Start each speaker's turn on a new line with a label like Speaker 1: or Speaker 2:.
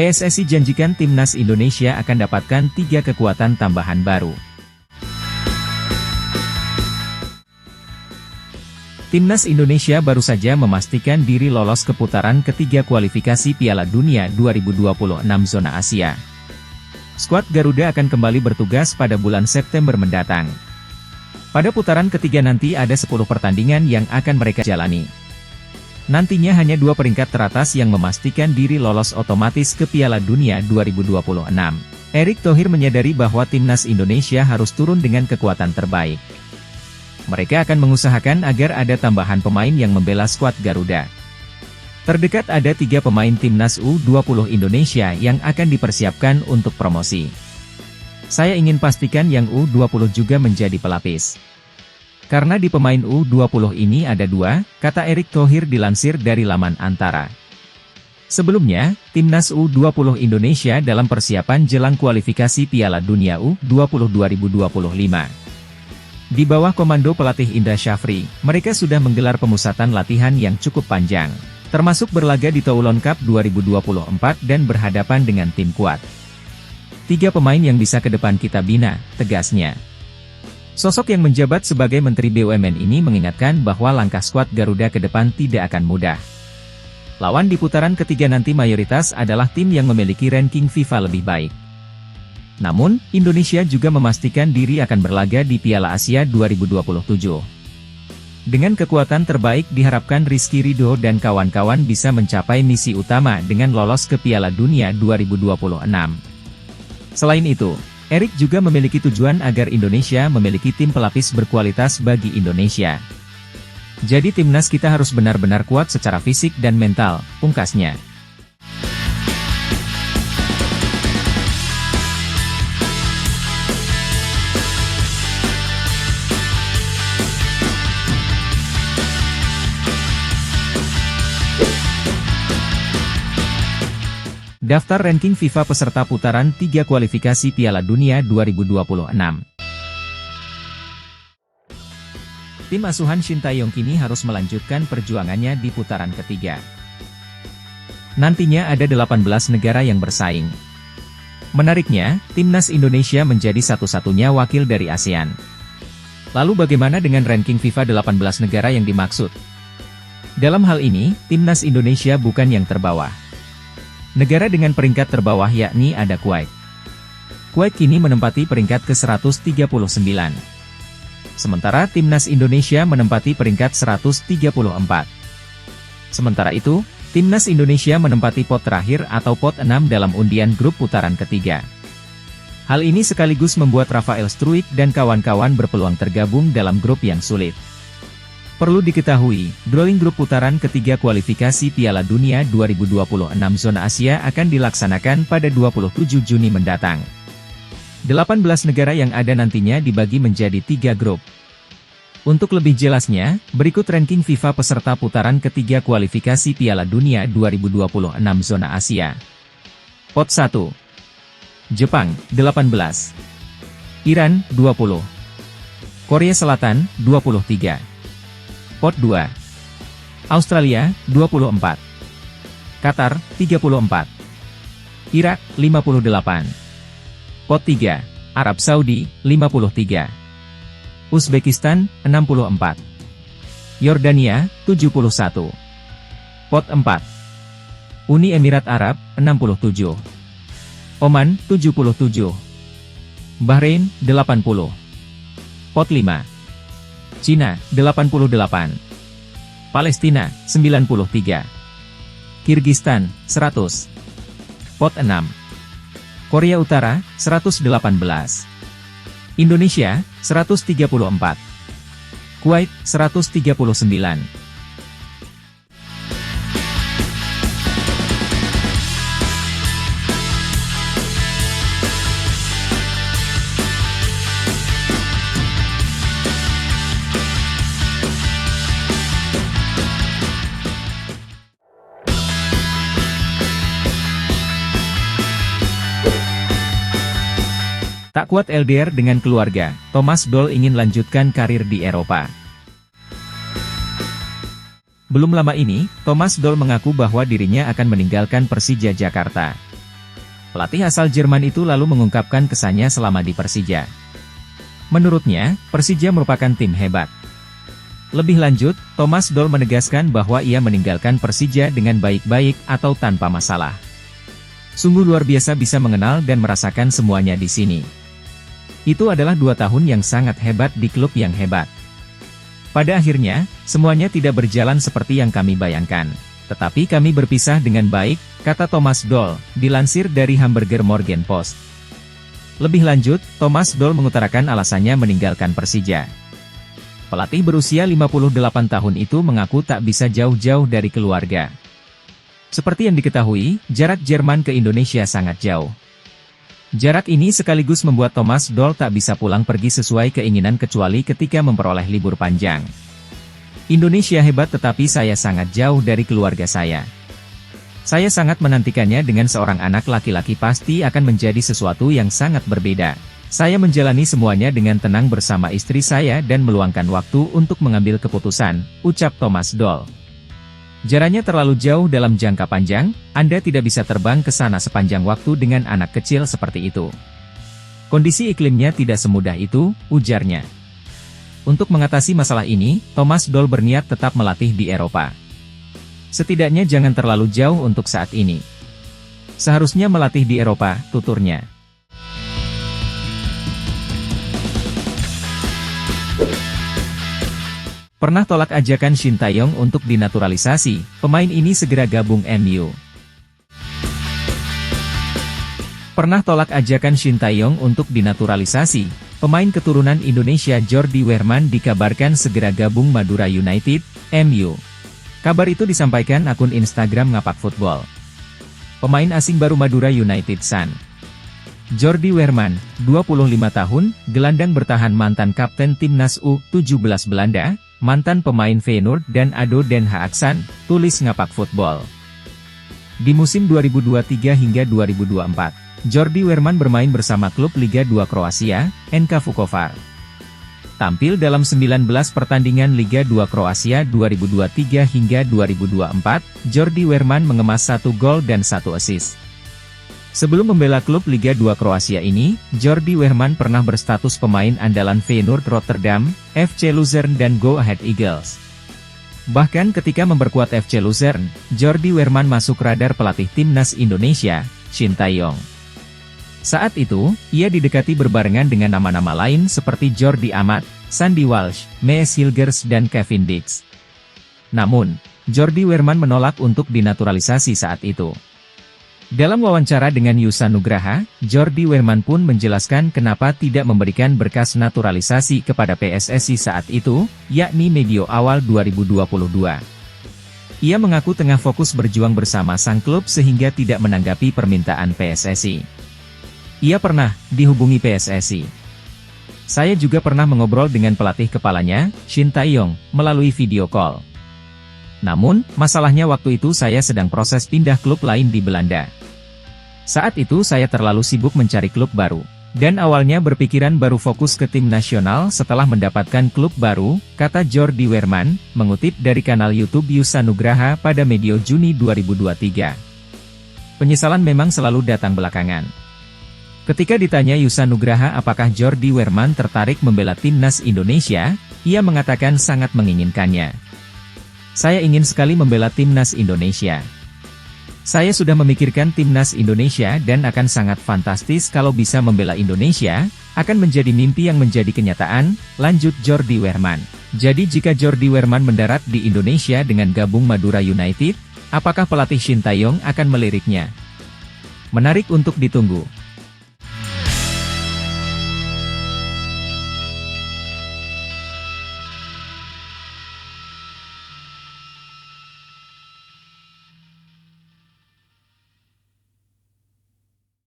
Speaker 1: PSSI janjikan Timnas Indonesia akan dapatkan 3 kekuatan tambahan baru. Timnas Indonesia baru saja memastikan diri lolos ke putaran ketiga kualifikasi Piala Dunia 2026 zona Asia. Skuad Garuda akan kembali bertugas pada bulan September mendatang. Pada putaran ketiga nanti ada 10 pertandingan yang akan mereka jalani. Nantinya hanya 2 peringkat teratas yang memastikan diri lolos otomatis ke Piala Dunia 2026. Erick Thohir menyadari bahwa Timnas Indonesia harus turun dengan kekuatan terbaik. Mereka akan mengusahakan agar ada tambahan pemain yang membela skuad Garuda. Terdekat ada 3 pemain Timnas U20 Indonesia yang akan dipersiapkan untuk promosi. Saya ingin pastikan yang U20 juga menjadi pelapis. Karena di pemain U20 ini ada 2, kata Erick Thohir dilansir dari laman Antara. Sebelumnya, Timnas U20 Indonesia dalam persiapan jelang kualifikasi Piala Dunia U20 2025. Di bawah komando pelatih Indra Syafri, mereka sudah menggelar pemusatan latihan yang cukup panjang, termasuk berlaga di Toulon Cup 2024 dan berhadapan dengan tim kuat. 3 pemain yang bisa ke depan kita bina, tegasnya. Sosok yang menjabat sebagai Menteri BUMN ini mengingatkan bahwa langkah skuad Garuda ke depan tidak akan mudah. Lawan di putaran ketiga nanti mayoritas adalah tim yang memiliki ranking FIFA lebih baik. Namun, Indonesia juga memastikan diri akan berlaga di Piala Asia 2027. Dengan kekuatan terbaik diharapkan Rizky Ridho dan kawan-kawan bisa mencapai misi utama dengan lolos ke Piala Dunia 2026. Selain itu, Erick juga memiliki tujuan agar Indonesia memiliki tim pelapis berkualitas bagi Indonesia. Jadi timnas kita harus benar-benar kuat secara fisik dan mental, pungkasnya. Daftar ranking FIFA peserta putaran 3 kualifikasi Piala Dunia 2026. Tim asuhan Shin Tae-yong kini harus melanjutkan perjuangannya di putaran ketiga. Nantinya ada 18 negara yang bersaing. Menariknya, Timnas Indonesia menjadi satu-satunya wakil dari ASEAN. Lalu bagaimana dengan ranking FIFA 18 negara yang dimaksud? Dalam hal ini, Timnas Indonesia bukan yang terbawah. Negara dengan peringkat terbawah yakni ada Kuwait. Kuwait kini menempati peringkat ke-139. Sementara Timnas Indonesia menempati peringkat 134. Sementara itu, Timnas Indonesia menempati pot terakhir atau pot 6 dalam undian grup putaran ketiga. Hal ini sekaligus membuat Rafael Struijk dan kawan-kawan berpeluang tergabung dalam grup yang sulit. Perlu diketahui, drawing grup putaran ketiga kualifikasi Piala Dunia 2026 zona Asia akan dilaksanakan pada 27 Juni mendatang. 18 negara yang ada nantinya dibagi menjadi 3 grup. Untuk lebih jelasnya, berikut ranking FIFA peserta putaran ketiga kualifikasi Piala Dunia 2026 zona Asia. Pot 1. Jepang, 18. Iran, 20. Korea Selatan, 23. Pot 2. Australia, 24. Qatar, 34. Irak, 58. Pot 3. Arab Saudi, 53. Uzbekistan, 64. Yordania, 71. Pot 4. Uni Emirat Arab, 67. Oman, 77. Bahrain, 80. Pot 5. Cina, 88. Palestina, 93. Kirgistan, 100. Pot 6. Korea Utara, 118. Indonesia, 134. Kuwait, 139. Tak kuat LDR dengan keluarga, Thomas Doll ingin lanjutkan karir di Eropa. Belum lama ini, Thomas Doll mengaku bahwa dirinya akan meninggalkan Persija Jakarta. Pelatih asal Jerman itu lalu mengungkapkan kesannya selama di Persija. Menurutnya, Persija merupakan tim hebat. Lebih lanjut, Thomas Doll menegaskan bahwa ia meninggalkan Persija dengan baik-baik atau tanpa masalah. Sungguh luar biasa bisa mengenal dan merasakan semuanya di sini. Itu adalah 2 tahun yang sangat hebat di klub yang hebat. Pada akhirnya, semuanya tidak berjalan seperti yang kami bayangkan. Tetapi kami berpisah dengan baik, kata Thomas Doll, dilansir dari Hamburger Morgenpost. Lebih lanjut, Thomas Doll mengutarakan alasannya meninggalkan Persija. Pelatih berusia 58 tahun itu mengaku tak bisa jauh-jauh dari keluarga. Seperti yang diketahui, jarak Jerman ke Indonesia sangat jauh. Jarak ini sekaligus membuat Thomas Doll tak bisa pulang pergi sesuai keinginan kecuali ketika memperoleh libur panjang. Indonesia hebat tetapi saya sangat jauh dari keluarga saya. Saya sangat menantikannya dengan seorang anak laki-laki pasti akan menjadi sesuatu yang sangat berbeda. Saya menjalani semuanya dengan tenang bersama istri saya dan meluangkan waktu untuk mengambil keputusan, ucap Thomas Doll. Jaraknya terlalu jauh dalam jangka panjang, Anda tidak bisa terbang ke sana sepanjang waktu dengan anak kecil seperti itu. Kondisi iklimnya tidak semudah itu, ujarnya. Untuk mengatasi masalah ini, Thomas Doll berniat tetap melatih di Eropa. Setidaknya jangan terlalu jauh untuk saat ini. Seharusnya melatih di Eropa, tuturnya. Pernah tolak ajakan Shin Tae-yong untuk dinaturalisasi, pemain ini segera gabung MU. Pernah tolak ajakan Shin Tae-yong untuk dinaturalisasi, pemain keturunan Indonesia Jordi Wehrman dikabarkan segera gabung Madura United, MU. Kabar itu disampaikan akun Instagram Ngapak Football. Pemain asing baru Madura United San. Jordi Wehrman, 25 tahun, gelandang bertahan mantan kapten timnas U17 Belanda, mantan pemain Feyenoord dan ADO Den Haag San, tulis Ngapak Football. Di musim 2023 hingga 2024. Jordi Wehrman bermain bersama klub Liga 2 Kroasia, NK Vukovar. Tampil dalam 19 pertandingan Liga 2 Kroasia 2023 hingga 2024, Jordi Wehrman mengemas 1 gol dan 1 assist. Sebelum membela klub Liga 2 Kroasia ini, Jordi Wehrman pernah berstatus pemain andalan Feyenoord Rotterdam, FC Luzern dan Go Ahead Eagles. Bahkan ketika memperkuat FC Luzern, Jordi Wehrman masuk radar pelatih timnas Indonesia, Shin Tae-yong. Saat itu, ia didekati berbarengan dengan nama-nama lain seperti Jordi Amat, Sandy Walsh, Mees Hilgers dan Kevin Dix. Namun, Jordi Wehrman menolak untuk dinaturalisasi saat itu. Dalam wawancara dengan Yusa Nugraha, Jordi Wehrman pun menjelaskan kenapa tidak memberikan berkas naturalisasi kepada PSSI saat itu, yakni medio awal 2022. Ia mengaku tengah fokus berjuang bersama sang klub sehingga tidak menanggapi permintaan PSSI. Ia pernah dihubungi PSSI. Saya juga pernah mengobrol dengan pelatih kepalanya, Shin Tae-yong, melalui video call. Namun, masalahnya waktu itu saya sedang proses pindah klub lain di Belanda. Saat itu saya terlalu sibuk mencari klub baru. Dan awalnya berpikiran baru fokus ke tim nasional setelah mendapatkan klub baru, kata Jordi Wehrman, mengutip dari kanal YouTube Yusa Nugraha pada medio Juni 2023. Penyesalan memang selalu datang belakangan. Ketika ditanya Yusa Nugraha apakah Jordi Wehrman tertarik membela timnas Indonesia, ia mengatakan sangat menginginkannya. Saya ingin sekali membela timnas Indonesia. Saya sudah memikirkan timnas Indonesia dan akan sangat fantastis kalau bisa membela Indonesia, akan menjadi mimpi yang menjadi kenyataan, lanjut Jordi Wehrman. Jadi jika Jordi Wehrman mendarat di Indonesia dengan gabung Madura United, apakah pelatih Shin Tae-yong akan meliriknya? Menarik untuk ditunggu.